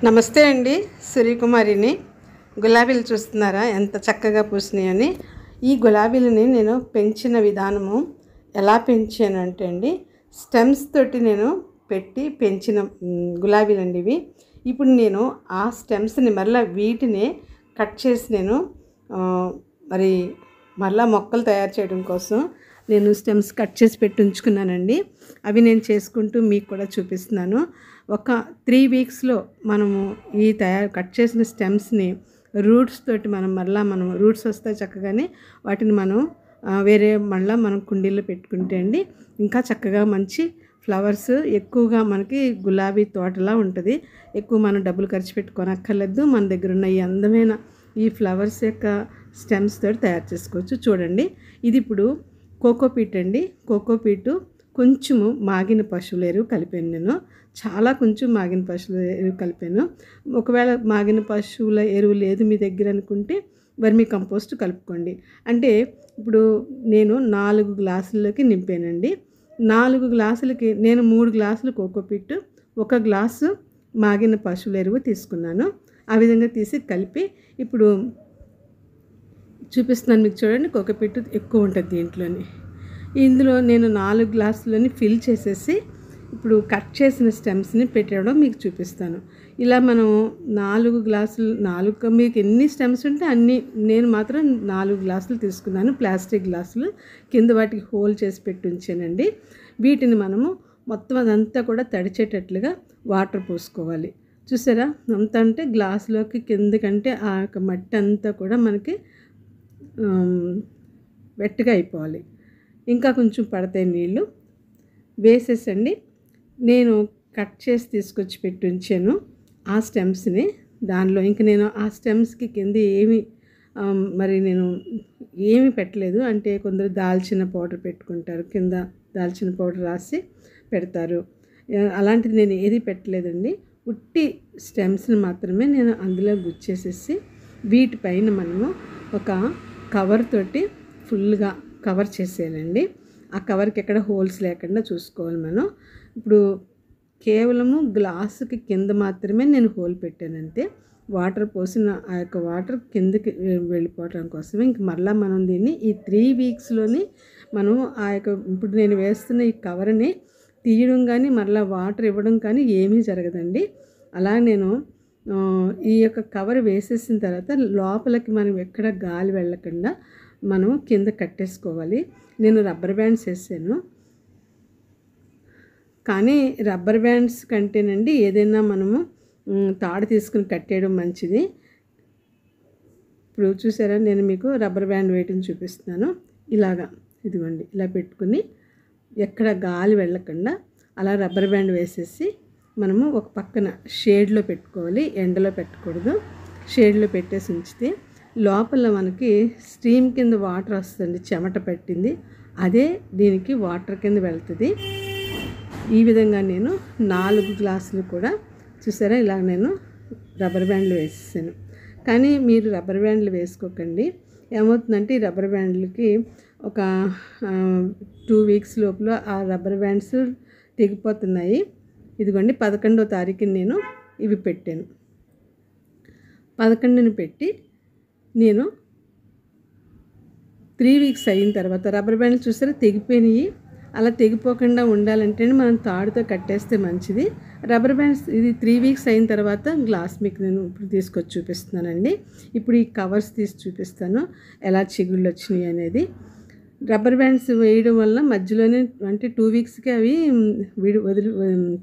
నమస్తే అండి, సూర్యకుమారిని. గులాబీలు చూస్తున్నారా ఎంత చక్కగా పూసినాయని. ఈ గులాబీలని నేను పెంచిన విధానము ఎలా పెంచాను అంటే అండి, స్టెమ్స్ తోటి నేను పెట్టి పెంచిన గులాబీలండి ఇవి. ఇప్పుడు నేను ఆ స్టెమ్స్ని మరలా వీటిని కట్ చేసి నేను మరి మళ్ళీ మొక్కలు తయారు చేయడం కోసం నేను స్టెమ్స్ కట్ చేసి పెట్టి ఉంచుకున్నానండి. అవి నేను చేసుకుంటూ మీకు కూడా చూపిస్తున్నాను. ఒక 3 వీక్స్లో మనము ఈ కట్ చేసిన స్టెమ్స్ని రూట్స్ తోటి మనం రూట్స్ వస్తాయి చక్కగానే, వాటిని మనం వేరే మనం కుండీల్లో పెట్టుకుంటే అండి ఇంకా చక్కగా మంచి ఫ్లవర్స్ ఎక్కువగా మనకి గులాబీ తోటలా ఉంటుంది. ఎక్కువ మనం డబ్బులు ఖర్చు పెట్టుకోనక్కర్లేదు. మన దగ్గర ఉన్న ఈ అందమైన ఈ ఫ్లవర్స్ యొక్క స్టెమ్స్ తోటి తయారు చేసుకోవచ్చు. చూడండి, ఇది ఇప్పుడు కోకోపీట్ అండి. కోకోపీటు కొంచెము మాగిన పశువుల ఎరువు కలిపాను నేను. చాలా కొంచెం మాగిన పశువుల ఎరువు కలిపాను. ఒకవేళ మాగిన పశువుల ఎరువు లేదు మీ దగ్గర అనుకుంటే వర్మీ కంపోస్ట్ కలుపుకోండి. అంటే ఇప్పుడు నేను 4 గ్లాసుల్లోకి నింపానండి. 4 గ్లాసులకి నేను 3 గ్లాసులు కోకోపీట్, 1 గ్లాసు మాగిన పశువుల ఎరువు తీసుకున్నాను. ఆ విధంగా తీసి కలిపి ఇప్పుడు చూపిస్తున్నాను మీకు. చూడండి, కోకోపీట్ ఎక్కువ ఉంటుంది దీంట్లోని. ఇందులో నేను 4 గ్లాసులని ఫిల్ చేసేసి ఇప్పుడు కట్ చేసిన స్టెమ్స్ని పెట్టడం మీకు చూపిస్తాను. ఇలా మనం 4 గ్లాసులు, మీకు ఎన్ని స్టెమ్స్ ఉంటే అన్ని, నేను మాత్రం 4 గ్లాసులు తీసుకున్నాను. ప్లాస్టిక్ గ్లాసులు కింద వాటికి హోల్ చేసి పెట్టి ఉంచానండి. వీటిని మనము మొత్తం అదంతా కూడా తడిచేటట్లుగా వాటర్ పోసుకోవాలి. చూసారా, అంతా అంటే గ్లాసులోకి కిందకంటే ఆ యొక్క మట్టి అంతా కూడా మనకి వెట్గా అయిపోవాలి. ఇంకా కొంచెం పడతాయి నీళ్ళు వేసేసండి. నేను కట్ చేసి తీసుకొచ్చి పెట్టి ఉంచాను ఆ స్టెమ్స్ని దానిలో. ఇంక నేను ఆ స్టెమ్స్కి కింద నేను ఏమి పెట్టలేదు. అంటే కొందరు దాల్చిన పౌడర్ పెట్టుకుంటారు, కింద దాల్చిన పౌడర్ రాసి పెడతారు. అలాంటిది నేను ఏది పెట్టలేదండి. ఉట్టి స్టెమ్స్ని మాత్రమే నేను అందులో గుచ్చేసేసి వీటిపైన మనము ఒక కవర్ తోటి ఫుల్గా కవర్ చేసేయాలండి. ఆ కవర్కి ఎక్కడ హోల్స్ లేకుండా చూసుకోవాలి మనం. ఇప్పుడు కేవలము గ్లాసుకి కింద మాత్రమే నేను హోల్ పెట్టానంతే. వాటర్ పోసిన ఆ యొక్క వాటర్ కిందకి వెళ్ళిపోవడం కోసమే. ఇంక మరలా మనం దీన్ని ఈ 3 వీక్స్లోని మనం ఆ యొక్క ఇప్పుడు నేను వేస్తున్న ఈ కవర్ని తీయడం కానీ మరలా వాటర్ ఇవ్వడం కానీ ఏమీ జరగదండి. అలా నేను ఈ యొక్క కవర్ వేసేసిన తర్వాత లోపలికి మనం ఎక్కడ గాలి వెళ్ళకుండా మనం కింద కట్టేసుకోవాలి. నేను రబ్బర్ బ్యాండ్స్ వేసాను, కానీ రబ్బర్ బ్యాండ్స్ కంటేనండి ఏదైనా మనము తాడు తీసుకుని కట్టేయడం మంచిది. ఇప్పుడు చూసారా, నేను మీకు రబ్బర్ బ్యాండ్ వేయటం చూపిస్తున్నాను. ఇలాగా ఇదిగోండి, ఇలా పెట్టుకుని ఎక్కడ గాలి వెళ్ళకుండా అలా రబ్బర్ బ్యాండ్ వేసేసి మనము ఒక పక్కన షేడ్లో పెట్టుకోవాలి. ఎండలో పెట్టకూడదు. షేడ్లో పెట్టేసి ఉంచితే లోపల మనకి స్టీమ్ కింద వాటర్ వస్తుంది, చెమట పట్టింది, అదే దీనికి వాటర్ కింద వెళ్తుంది. ఈ విధంగా నేను 4 గ్లాసులు కూడా చూసారా ఇలా నేను రబ్బర్ బ్యాండ్లు వేసేసాను. కానీ మీరు రబ్బర్ బ్యాండ్లు వేసుకోకండి. ఏమవుతుందంటే ఈ రబ్బర్ బ్యాండ్లకి ఒక 2 వీక్స్ లోపల ఆ రబ్బర్ బ్యాండ్స్ తెగిపోతున్నాయి. ఇదిగోండి, 11వ తారీఖున నేను ఇవి పెట్టాను. 11ని పెట్టి నేను 3 వీక్స్ అయిన తర్వాత రబ్బర్ బ్యాండ్లు చూసారా తెగిపోయినాయి. అలా తెగిపోకుండా ఉండాలంటే మనం తాడుతో కట్టేస్తే మంచిది. రబ్బర్ బ్యాండ్స్ ఇది 3 వీక్స్ అయిన తర్వాత గ్లాస్ మీకు నేను ఇప్పుడు తీసుకొచ్చి చూపిస్తున్నానండి. ఇప్పుడు ఈ కవర్స్ తీసి చూపిస్తాను ఎలా చిగుళ్ళు వచ్చినాయి అనేది. రబ్బర్ బ్యాండ్స్ వేయడం వల్ల మధ్యలోనే అంటే 2 వీక్స్కి అవి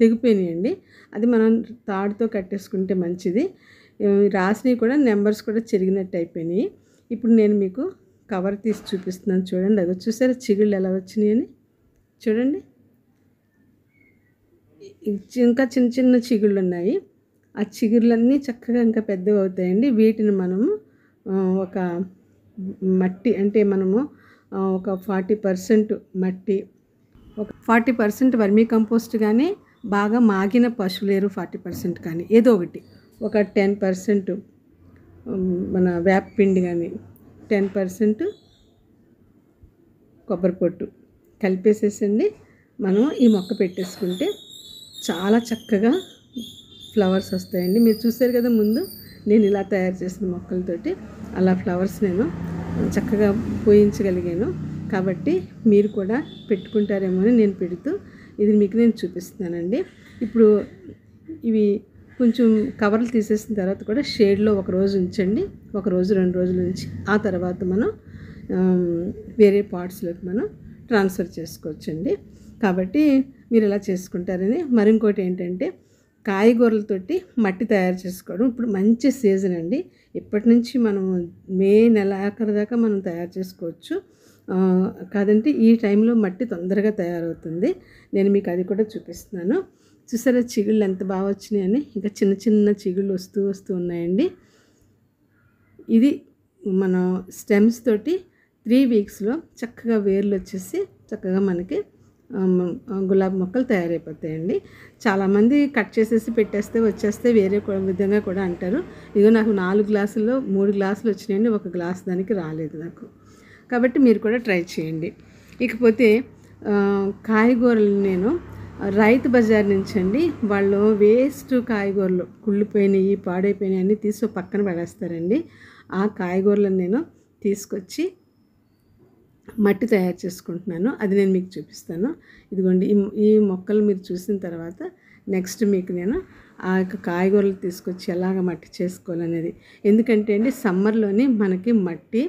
తెగిపోయినాయండి. అది మనం తాడుతో కట్టేసుకుంటే మంచిది. రాసినవి కూడా నెంబర్స్ కూడా చెరిగినట్టు అయిపోయినాయి. ఇప్పుడు నేను మీకు కవర్ తీసి చూపిస్తున్నాను. చూడండి, అది చూసారా చిగుళ్ళు ఎలా వచ్చినాయని. చూడండి, ఇంకా చిన్న చిన్న చిగుళ్ళు ఉన్నాయి. ఆ చిగుళ్ళన్నీ చక్కగా ఇంకా పెద్దవి అవుతాయండి. వీటిని మనము ఒక మట్టి అంటే మనము ఒక 40% మట్టి, ఒక 40% వర్మీ కంపోస్ట్ కానీ, బాగా మాగిన పశువుల ఎరువు 40% కానీ ఏదో ఒకటి, ఒక 10% మన వేప పిండి కానీ, 10% కొబ్బరి పొట్టు కలిపేసేసండి మనం ఈ మొక్క పెట్టేసుకుంటే చాలా చక్కగా ఫ్లవర్స్ వస్తాయండి. మీరు చూసారు కదా ముందు నేను ఇలా తయారు చేసిన మొక్కలతోటి అలా ఫ్లవర్స్ నేను చక్కగా పూయించగలిగాను. కాబట్టి మీరు కూడా పెట్టుకుంటారేమో అని నేను పెడుతూ ఇది మీకు నేను చూపిస్తున్నానండి. ఇప్పుడు ఇవి కొంచెం కవర్లు తీసేసిన తర్వాత కూడా షేడ్లో ఒక రోజు ఉంచండి, ఒక రోజు 2 రోజులు ఉంచి ఆ తర్వాత మనం వేరే పాట్స్లోకి మనం ట్రాన్స్ఫర్ చేసుకోవచ్చండి. కాబట్టి మీరు ఇలా చేసుకుంటారని. మరింకోటి ఏంటంటే కాయగూరలతోటి మట్టి తయారు చేసుకోవడం ఇప్పుడు మంచి సీజన్ అండి. ఇప్పటి నుంచి మనం మే నెల ఆఖరి దాకా మనం తయారు చేసుకోవచ్చు. కాదంటే ఈ టైంలో మట్టి తొందరగా తయారవుతుంది. నేను మీకు అది కూడా చూపిస్తున్నాను. చూసారా చిగుళ్ళు ఎంత బాగా వచ్చినాయని. ఇంకా చిన్న చిన్న చిగుళ్ళు వస్తూ ఉన్నాయండి. ఇది మనం స్టెమ్స్ తోటి 3 వీక్స్లో చక్కగా వేర్లు వచ్చేసి చక్కగా మనకి గులాబీ మొక్కలు తయారైపోతాయండి. చాలామంది కట్ చేసేసి పెట్టేస్తే వచ్చేస్తే వేరే విధంగా కూడా అంటారు. ఇదిగో నాకు 4 గ్లాసుల్లో 3 గ్లాసులు వచ్చినాయండి, 1 గ్లాస్ దానికి రాలేదు నాకు. కాబట్టి మీరు కూడా ట్రై చేయండి. ఇకపోతే కాయగూరలు నేను రైతు బజార్ నుంచి అండి వాళ్ళు వేస్ట్ కాయగూరలు కుళ్ళిపోయినాయి పాడైపోయినాయి అన్నీ తీసి పక్కన పడేస్తారండి. ఆ కాయగూరలను నేను తీసుకొచ్చి మట్టి తయారు చేసుకుంటున్నాను. అది నేను మీకు చూపిస్తాను. ఇదిగోండి ఈ మొక్కలు మీరు చూసిన తర్వాత నెక్స్ట్ మీకు నేను ఆ యొక్క కాయగూరలు తీసుకొచ్చి ఎలాగ మట్టి చేసుకోవాలనేది. ఎందుకంటే అండి సమ్మర్లోనే మనకి మట్టి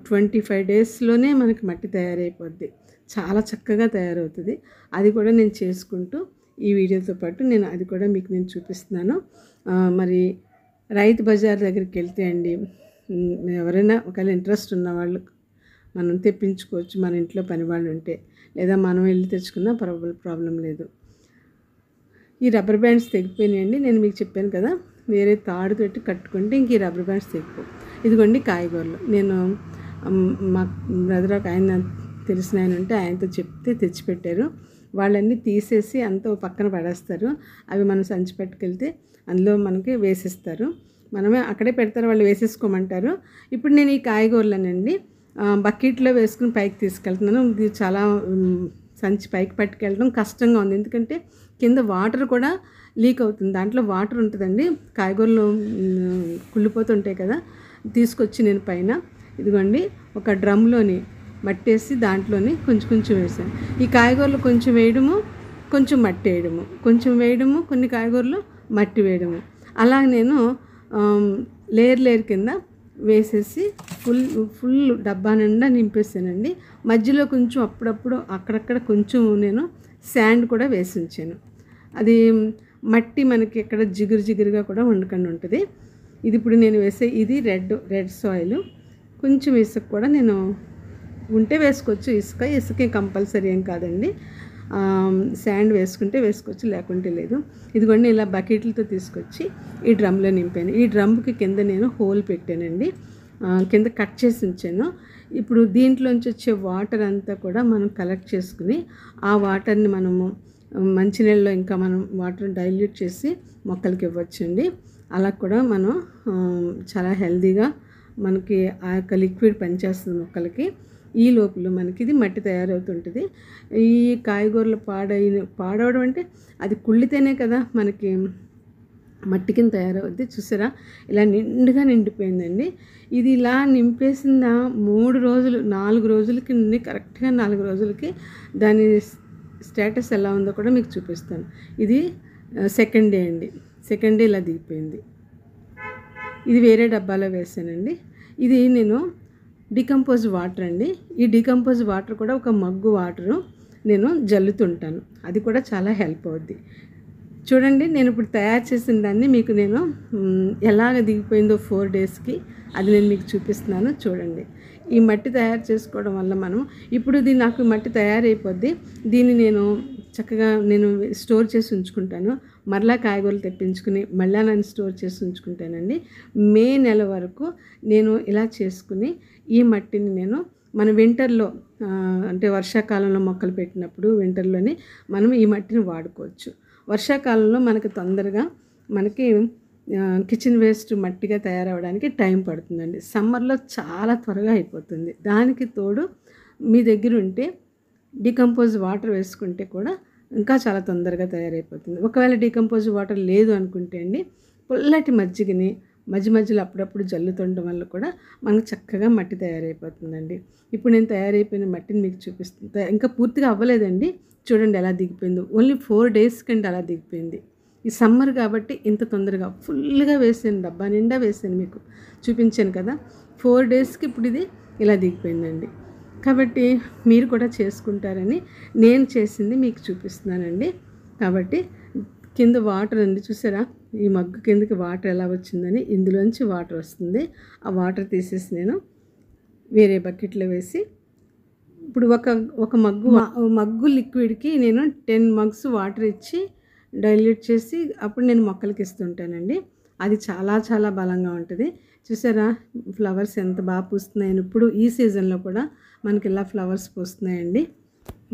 25 డేస్లోనే మనకి మట్టి తయారైపోద్ది, చాలా చక్కగా తయారవుతుంది. అది కూడా నేను చేసుకుంటూ ఈ వీడియోతో పాటు నేను అది కూడా మీకు నేను చూపిస్తున్నాను. మరి రైతు బజార్ దగ్గరికి వెళ్తే అండి ఎవరైనా ఒకవేళ ఇంట్రెస్ట్ ఉన్నవాళ్ళు మనం తెప్పించుకోవచ్చు, మన ఇంట్లో పని వాళ్ళు ఉంటే, లేదా మనం వెళ్ళి తెచ్చుకున్నా ప్రాబ్లం లేదు. ఈ రబ్బర్ బ్యాండ్స్ తెగిపోయినాయండి. నేను మీకు చెప్పాను కదా వేరే తాడుతోటి కట్టుకుంటే ఇంక ఈ రబ్బర్ బ్యాండ్స్ తెగిపోవు. ఇదిగోండి కాయగూరలు నేను మా బ్రదర్ ఒక ఆయన తెలిసిన ఆయన ఉంటే ఆయనతో చెప్తే తెచ్చిపెట్టారు. వాళ్ళన్నీ తీసేసి అంతా పక్కన పడేస్తారు. అవి మనం సంచి పట్టుకెళ్తే అందులో మనకి వేసిస్తారు. మనమే అక్కడే పెడతారు, వాళ్ళు వేసేసుకోమంటారు. ఇప్పుడు నేను ఈ కాయగూరలనండి బకెట్లో వేసుకుని పైకి తీసుకెళ్తున్నాను. ఇది చాలా సంచి పైకి పట్టుకెళ్ళడం కష్టంగా ఉంది, ఎందుకంటే కింద వాటర్ కూడా లీక్ అవుతుంది. దాంట్లో వాటర్ ఉంటుందండి, కాయగూరలు కుళ్ళిపోతుంటాయి కదా. తీసుకొచ్చి నేను పైన ఇదిగోండి ఒక డ్రమ్లోని మట్టేసి దాంట్లోని కొంచెం వేసాను. ఈ కాయగూరలు కొంచెం వేయడము, కొంచెం మట్టి వేయడము, కొంచెం వేయడము, కొన్ని కాయగూరలు మట్టి వేయడము, అలా నేను లేయర్ కింద వేసేసి ఫుల్ డబ్బా నిండా నింపేసానండి. మధ్యలో కొంచెం అప్పుడప్పుడు అక్కడక్కడ కొంచెం నేను శాండ్ కూడా వేసి ఉంచాను. అది మట్టి మనకి ఎక్కడ జిగురుగా కూడా వండుకొని ఉంటుంది. ఇది ఇప్పుడు నేను వేసే ఇది రెడ్ సాయిల్. కొంచెం ఇసుక కూడా నేను ఉంటే వేసుకోవచ్చు. ఇసుక కంపల్సరీ ఏం కాదండి. శాండ్ వేసుకుంటే వేసుకోవచ్చు, లేకుంటే లేదు. ఇదిగోండి ఇలా బకెట్లతో తీసుకొచ్చి ఈ డ్రమ్లో నింపాను. ఈ డ్రమ్కి కింద నేను హోల్ పెట్టానండి, కింద కట్ చేసి ఉంచాను. ఇప్పుడు దీంట్లోంచి వచ్చే వాటర్ అంతా కూడా మనం కలెక్ట్ చేసుకుని ఆ వాటర్ని మనము మంచినీళ్ళలో ఇంకా మనం వాటర్ డైల్యూట్ చేసి మొక్కలకి ఇవ్వచ్చండి. అలా కూడా మనం చాలా హెల్తీగా మనకి ఆ యొక్క లిక్విడ్ పనిచేస్తుంది మొక్కలకి. ఈ లోపల మనకి ఇది మట్టి తయారవుతుంటుంది. ఈ కాయగూరలు పాడవడం అంటే అది కుళ్ళితేనే కదా మనకి మట్టి కింద తయారవుద్ది. చూసారా ఇలా నిండుగా నిండిపోయిందండి. ఇది ఇలా నింపేసిన 3 రోజులు 4 రోజులకి నుండి కరెక్ట్గా 4 రోజులకి దాని స్టేటస్ ఎలా ఉందో కూడా మీకు చూపిస్తాను. ఇది సెకండ్ డే అండి. సెకండ్ డే ఇలా దిగిపోయింది. ఇది వేరే డబ్బాలో వేసానండి. ఇది నేను డికంపోజ్ వాటర్ అండి. ఈ డికంపోజ్ వాటర్ కూడా ఒక మగ్గు వాటరు నేను జల్లుతుంటాను, అది కూడా చాలా హెల్ప్ అవుద్ది. చూడండి నేను ఇప్పుడు తయారు చేసిన దాన్ని మీకు నేను ఎలాగ దిగిపోయిందో 4 డేస్కి అది నేను మీకు చూపిస్తున్నాను. చూడండి ఈ మట్టి తయారు చేసుకోవడం వల్ల మనం ఇప్పుడు ఇది నాకు మట్టి తయారైపోద్ది. దీన్ని నేను చక్కగా నేను స్టోర్ చేసి ఉంచుకుంటాను. మరలా కాయగూరలు తెప్పించుకుని మళ్ళీ నేను స్టోర్ చేసి ఉంచుకుంటానండి. మే నెల వరకు నేను ఇలా చేసుకుని ఈ మట్టిని నేను మన వింటర్లో అంటే వర్షాకాలంలో మొక్కలు పెట్టినప్పుడు వింటర్లోనే మనం ఈ మట్టిని వాడుకోవచ్చు. వర్షాకాలంలో మనకి తొందరగా మనకి కిచెన్ వేస్ట్ మట్టిగా తయారవడానికి టైం పడుతుందండి. సమ్మర్లో చాలా త్వరగా అయిపోతుంది. దానికి తోడు మీ దగ్గర ఉంటే డికంపోజ్ వాటర్ వేసుకుంటే కూడా ఇంకా చాలా తొందరగా తయారైపోతుంది. ఒకవేళ డీకంపోజ్ వాటర్ లేదు అనుకుంటే అండి, పుల్లటి మజ్జిగని మధ్య మధ్యలో అప్పుడప్పుడు జల్లుతుండడం వల్ల కూడా మనకు చక్కగా మట్టి తయారైపోతుందండి. ఇప్పుడు నేను తయారైపోయిన మట్టిని మీకు చూపిస్తుంది. ఇంకా పూర్తిగా అవ్వలేదండి. చూడండి ఎలా దిగిపోయిందో. ఓన్లీ 4 days కంటే అలా దిగిపోయింది. ఈ సమ్మర్ కాబట్టి ఇంత తొందరగా ఫుల్గా వేసాను, డబ్బా నిండా వేసాను, మీకు చూపించాను కదా. 4 daysకి ఇప్పుడు ఇది ఇలా దిగిపోయిందండి. కాబట్టి మీరు కూడా చేసుకుంటారని నేను చేసింది మీకు చూపిస్తున్నానండి. కాబట్టి కింద వాటర్ అండి, చూసారా ఈ మగ్గు కిందకి వాటర్ ఎలా వచ్చిందని. ఇందులోంచి వాటర్ వస్తుంది. ఆ వాటర్ తీసేసి నేను వేరే బకెట్లో వేసి, ఇప్పుడు ఒక మగ్గు లిక్విడ్కి నేను 10 mugs వాటర్ ఇచ్చి డైల్యూట్ చేసి అప్పుడు నేను మొక్కలకి ఇస్తుంటానండి. అది చాలా చాలా బలంగా ఉంటుంది. చూసారా ఫ్లవర్స్ ఎంత బాగా పూస్తున్నాయని. ఇప్పుడు ఈ సీజన్లో కూడా మనకి ఇలా ఫ్లవర్స్ పూస్తున్నాయండి.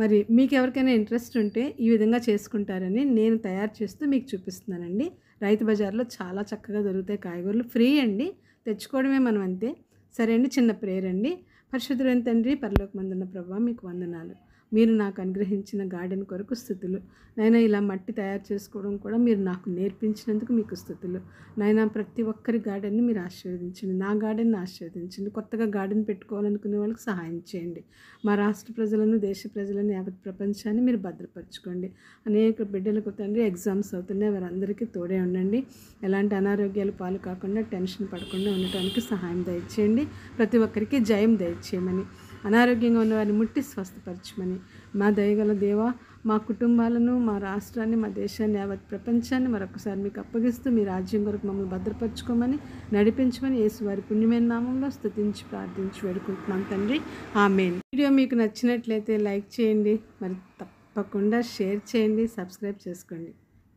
మరి మీకు ఎవరికైనా ఇంట్రెస్ట్ ఉంటే ఈ విధంగా చేసుకుంటారని నేను తయారు చేస్తూ మీకు చూపిస్తున్నానండి. రైతు బజార్లో చాలా చక్కగా దొరుకుతాయి కాయగూరలు, ఫ్రీ అండి, తెచ్చుకోవడమే మనం అంతే. సరే అండి, చిన్న ప్రేయర్ అండి. పరిశుద్ధులైన తండ్రి, పరలోకమందున్న ప్రభువా, మీకు వందనాలు. మీరు నాకు అనుగ్రహించిన గార్డెన్ కొరకు స్తుతులు. నాయనా, ఇలా మట్టి తయారు చేసుకోవడం కూడా మీరు నాకు నేర్పించినందుకు మీకు స్తుతులు. నాయనా, ప్రతి ఒక్కరి గార్డెన్ని మీరు ఆశీర్వదించండి. నా గార్డెన్ని ఆశీర్వదించండి. కొత్తగా గార్డెన్ పెట్టుకోవాలనుకునే వాళ్ళకి సహాయం చేయండి. మా రాష్ట్ర ప్రజలను, దేశ ప్రజలను, యావత్ ప్రపంచాన్ని మీరు భద్రపరచుకోండి. అనేక బిడ్డలకు తండ్రి ఎగ్జామ్స్ అవుతున్నాయి, వారందరికీ తోడే ఉండండి. ఎలాంటి అనారోగ్యాలు పాలు కాకుండా, టెన్షన్ పడకుండా ఉండటానికి సహాయం దయచేయండి. ప్రతి ఒక్కరికి జయం దయచేయమని, అనారోగ్యంగా ఉన్న వారిని ముట్టి స్వస్థపరచమని, మా దయగల దేవా, మా కుటుంబాలను, మా రాష్ట్రాన్ని, మా దేశాన్ని, యావత్ ప్రపంచాన్ని మరొకసారి మీకు అప్పగిస్తూ మీ రాజ్యం కొరకు మమ్మల్ని భద్రపరచుకోమని, నడిపించమని యేసు వారి పుణ్యమైన నామంలో స్తుతించి ప్రార్థించి వేడుకుంటున్నాం తండ్రి. ఆమేన్. వీడియో మీకు నచ్చినట్లయితే లైక్ చేయండి, మరి తప్పకుండా షేర్ చేయండి, సబ్స్క్రైబ్ చేసుకోండి.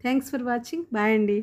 Thanks for watching. బాయ్ అండి.